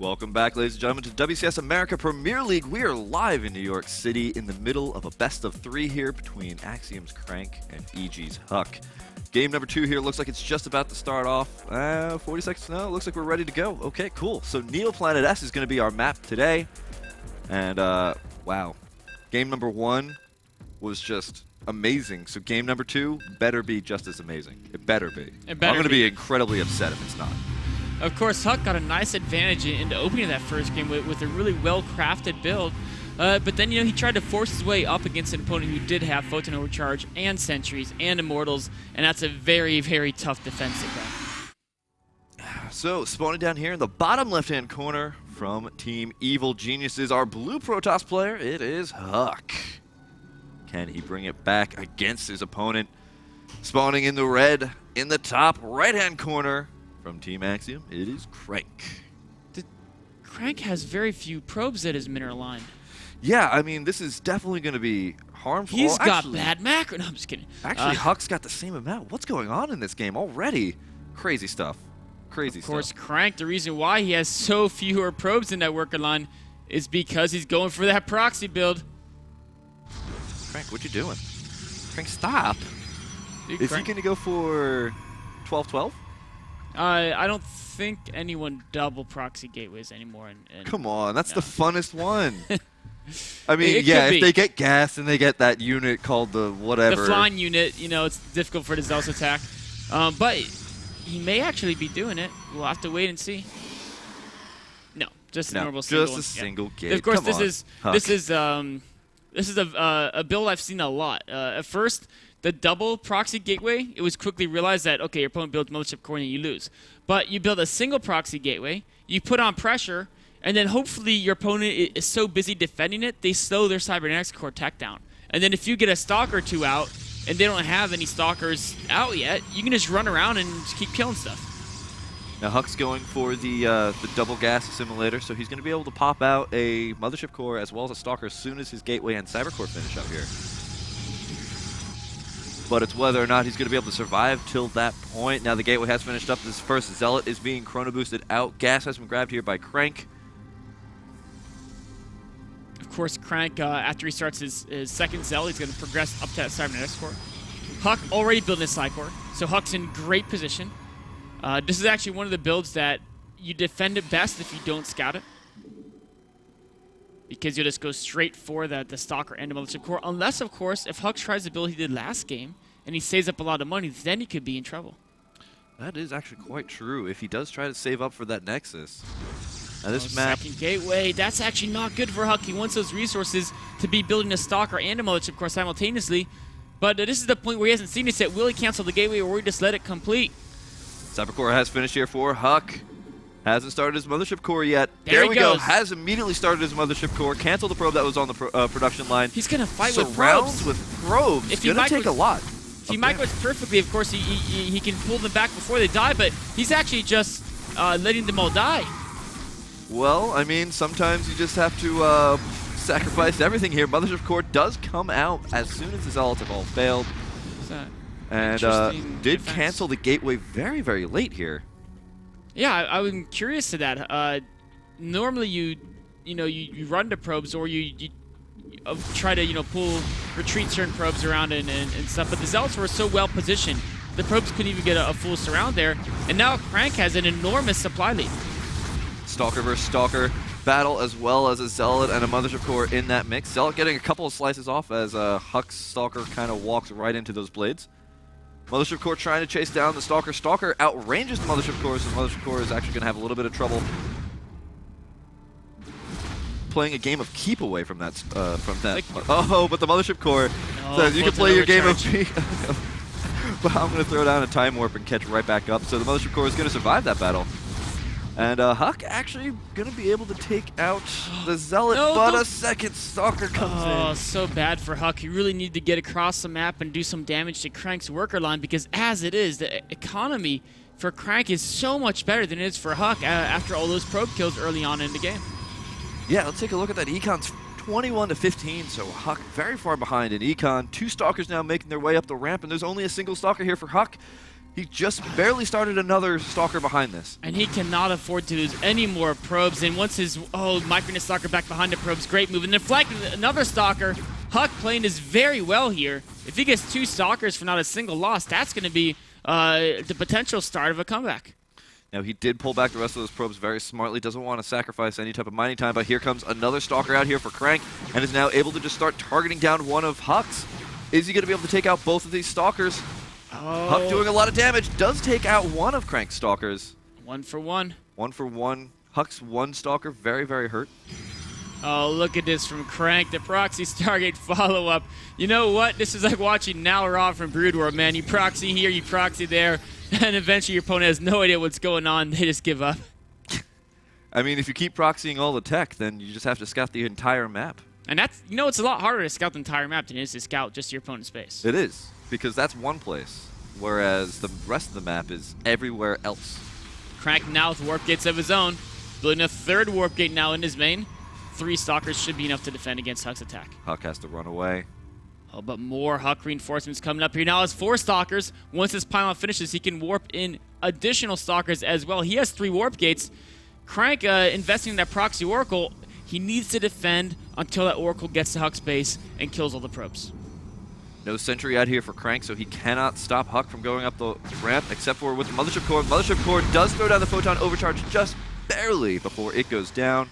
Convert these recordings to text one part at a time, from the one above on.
Welcome back, ladies and gentlemen, to WCS America Premier League. We are live in New York City in the middle of a best-of-3 here between Axiom's Crank and EG's Huck. Game number 2 here looks like it's just about to start off. 40 seconds now. Looks like we're ready to go. Okay, cool. So Neoplanet S is going to be our map today. And, wow. Game number 1 was just amazing. So game number 2 better be just as amazing. It better be. I'm going to be incredibly upset if it's not. Of course, Huck got a nice advantage in the opening of that first game with a really well-crafted build. But then, he tried to force his way up against an opponent who did have Photon Overcharge and Sentries and Immortals, and that's a very, very tough defense to play. So, spawning down here in the bottom left-hand corner from Team Evil Geniuses, our blue Protoss player, it is Huck. Can he bring it back against his opponent? Spawning in the red in the top right-hand corner from Team Axiom, it is Crank. Crank has very few probes at his mineral line. Yeah, I mean, this is definitely going to be harmful. He's got bad macro. No, I'm just kidding. Actually, Huck's got the same amount. What's going on in this game already? Crazy stuff. Crazy stuff. Of course, Crank, the reason why he has so fewer probes in that worker line is because he's going for that proxy build. Crank, what you doing? Crank, stop. Dude, is he going to go for 12-12? I don't think anyone double proxy gateways anymore. Come on, that's the funnest one. I mean, if they get gas and they get that unit called the whatever. The flying unit, it's difficult for the Zealous attack. But he may actually be doing it. We'll have to wait and see. No, just a normal single. Just a single gate. Of course, this is a build I've seen a lot. At first, the double proxy gateway, it was quickly realized that, okay, your opponent builds Mothership Core and you lose. But you build a single proxy gateway, you put on pressure, and then hopefully your opponent is so busy defending it, they slow their Cybernetics Core tech down. And then if you get a Stalker or 2 out, and they don't have any Stalkers out yet, you can just run around and just keep killing stuff. Now Huck's going for the double gas assimilator, so he's going to be able to pop out a Mothership Core as well as a Stalker as soon as his Gateway and Cyber Core finish up here. But it's whether or not he's going to be able to survive till that point. Now the Gateway has finished up. This first Zealot is being chrono boosted out. Gas has been grabbed here by Crank. Of course, Crank, after he starts his second Zealot, he's going to progress up to that Cybernetics Core. Huck already built his Psy Core, so Huck's in great position. This is actually one of the builds that you defend it best if you don't scout it, because you'll just go straight for the Stalker and the Mothership Core, unless, of course, if Huck tries the build he did last game and he saves up a lot of money, then he could be in trouble. That is actually quite true if he does try to save up for that Nexus. Now this map... Second Gateway, that's actually not good for Huck. He wants those resources to be building a Stalker and a Mothership Core simultaneously, but this is the point where he hasn't seen it yet. Will he cancel the Gateway or will he just let it complete? Cyber Core has finished here for Huck. Hasn't started his Mothership Core yet. There we go. Has immediately started his Mothership Core. Canceled the probe that was on the production line. He's going to fight with probes. With probes. It's going to take a lot. If he micros perfectly, of course, he can pull them back before they die, but he's actually just letting them all die. Well, I mean, sometimes you just have to sacrifice everything here. Mothership Core does come out as soon as the Zealots have all failed. And did cancel the Gateway very, very late here. Yeah, I'm curious to that. Normally, you run the probes, or you try to retreat certain probes around and stuff. But the Zealots were so well positioned, the probes couldn't even get a full surround there. And now Crank has an enormous supply lead. Stalker versus Stalker battle, as well as a Zealot and a Mothership Core in that mix. Zealot getting a couple of slices off as Huck's Stalker kind of walks right into those blades. Mothership Core trying to chase down the Stalker. Stalker outranges the Mothership Core, so the Mothership Core is actually going to have a little bit of trouble playing a game of keep away from that. But the Mothership Core says you can play your game of but I'm going to throw down a Time Warp and catch right back up. So the Mothership Core is going to survive that battle. And Huck actually going to be able to take out the Zealot, but a second Stalker comes in. Oh, so bad for Huck. He really needed to get across the map and do some damage to Crank's worker line, because as it is, the economy for Crank is so much better than it is for Huck after all those probe kills early on in the game. Yeah, let's take a look at that. Econ's 21-15, so Huck very far behind in Econ. 2 Stalkers now making their way up the ramp, and there's only a single Stalker here for Huck. He just barely started another Stalker behind this. And he cannot afford to lose any more probes. And once his, Micronist Stalker back behind the probes, great move. And deflected another Stalker. Huck playing this very well here. If he gets 2 Stalkers for not a single loss, that's going to be the potential start of a comeback. Now, he did pull back the rest of those probes very smartly. Doesn't want to sacrifice any type of mining time, but here comes another Stalker out here for Crank, and is now able to just start targeting down one of Huck's. Is he going to be able to take out both of these Stalkers? Huck doing a lot of damage. Does take out one of Crank's Stalkers. 1 for 1. 1 for 1. Huck's 1 Stalker, very, very hurt. Oh, look at this from Crank. The proxy Stargate follow-up. You know what? This is like watching Nalrov from Brood War, man. You proxy here, you proxy there, and eventually your opponent has no idea what's going on. They just give up. I mean, if you keep proxying all the tech, then you just have to scout the entire map. And that's, it's a lot harder to scout the entire map than it is to scout just your opponent's space. It is, because that's one place, whereas the rest of the map is everywhere else. Crank now with warp gates of his own, building a 3rd warp gate now in his main. 3 Stalkers should be enough to defend against Huck's attack. Huck has to run away. Oh, but more Huck reinforcements coming up here. Now has 4 Stalkers. Once this pylon finishes, he can warp in additional Stalkers as well. He has 3 warp gates. Crank investing in that proxy Oracle. He needs to defend until that Oracle gets to Huck's base and kills all the probes. No sentry out here for Crank, so he cannot stop Huck from going up the ramp, except for with the Mothership Core. Mothership Core does throw down the Photon Overcharge just barely before it goes down.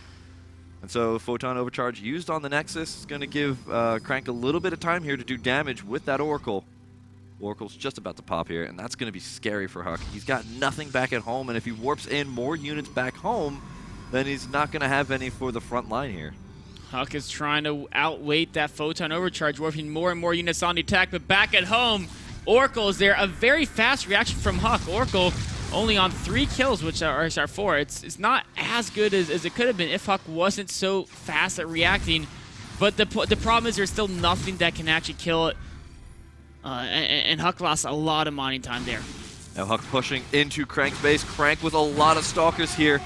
And so Photon Overcharge used on the Nexus is going to give Crank a little bit of time here to do damage with that Oracle. Oracle's just about to pop here, and that's going to be scary for Huck. He's got nothing back at home, and if he warps in more units back home, then he's not going to have any for the front line here. Huck is trying to outweight that Photon Overcharge, warping more and more units on the attack, but back at home, Oracle is there. A very fast reaction from Huck. Oracle only on 3 kills, which are 4. It's not as good as it could have been if Huck wasn't so fast at reacting. But the problem is there's still nothing that can actually kill it. And Huck lost a lot of mining time there. Now Huck pushing into Crank's base. Crank with a lot of Stalkers here.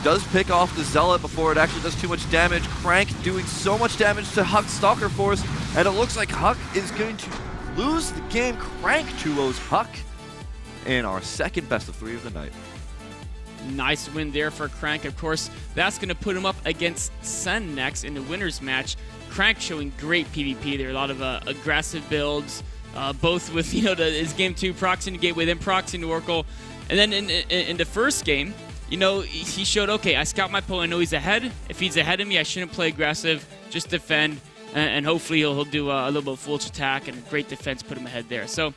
Does pick off the Zealot before it actually does too much damage. Crank doing so much damage to Huck's Stalker Force, and it looks like Huck is going to lose the game. Crank 2-0s Huck in our second best of 3 of the night. Nice win there for Crank. Of course, that's going to put him up against Sen next in the winner's match. Crank showing great PvP there. A lot of aggressive builds, both with his game 2 proxying the gateway, then proxying the Oracle. And then in the first game, he showed, okay, I scout my opponent, I know he's ahead. If he's ahead of me, I shouldn't play aggressive, just defend, and hopefully he'll do a little bit of foolish attack and great defense, put him ahead there. So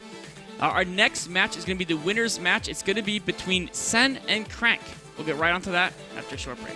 our next match is going to be the winner's match. It's going to be between Sen and Crank. We'll get right onto that after a short break.